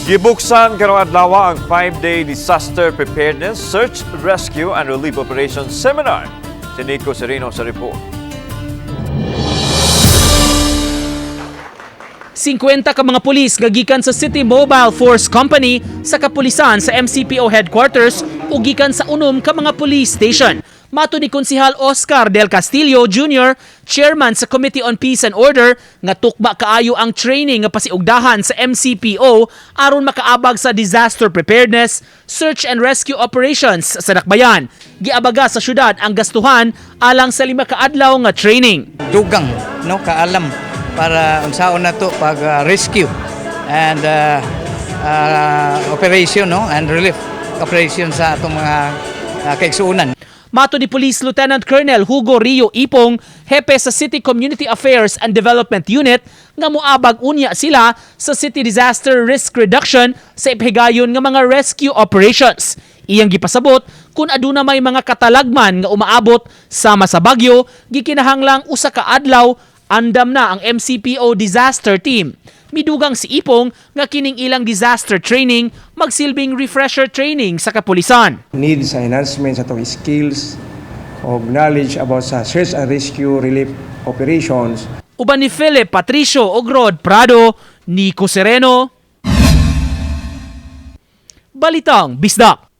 Gibuksan karong adlaw ang 5-day Disaster Preparedness, Search, Rescue and Relief Operations Seminar. Si Nico Sereno sa report. 50 ka mga pulis nga gikan sa City Mobile Force Company sa kapulisan sa MCPO headquarters ug gikan sa unom ka mga police station. Mato ni Konsehal Oscar Del Castillo Jr., chairman sa Committee on Peace and Order, nga tukba kaayo ang training nga pasiugdahan sa MCPO aron makaabag sa disaster preparedness, search and rescue operations sa Dakbayan. Giabaga sa syudad ang gastuhan alang sa 5 ka adlaw nga training. Dugang no kaalam para unsaon na to pag rescue and operation no and relief operation sa atong mga kaigsuonan. Mato ni Police Lieutenant Colonel Hugo Rio Ipong, hepe sa City Community Affairs and Development Unit, nga moabag unya sila sa City Disaster Risk Reduction sa iphigayon nga mga rescue operations. Iyang gipasabot kung aduna may mga katalagman nga umaabot sama sa bagyo, gikinahanglang usa ka adlaw andam na ang MCPO disaster team. Midugang si Ipong nga kining ilang disaster training magsilbing refresher training sa kapulisan. Need sa enhancement sa itong skills o knowledge about sa search and rescue relief operations. Uban ni Philip Patricio ug Rod Prado, Nico Sereno, Balitang Bisdak.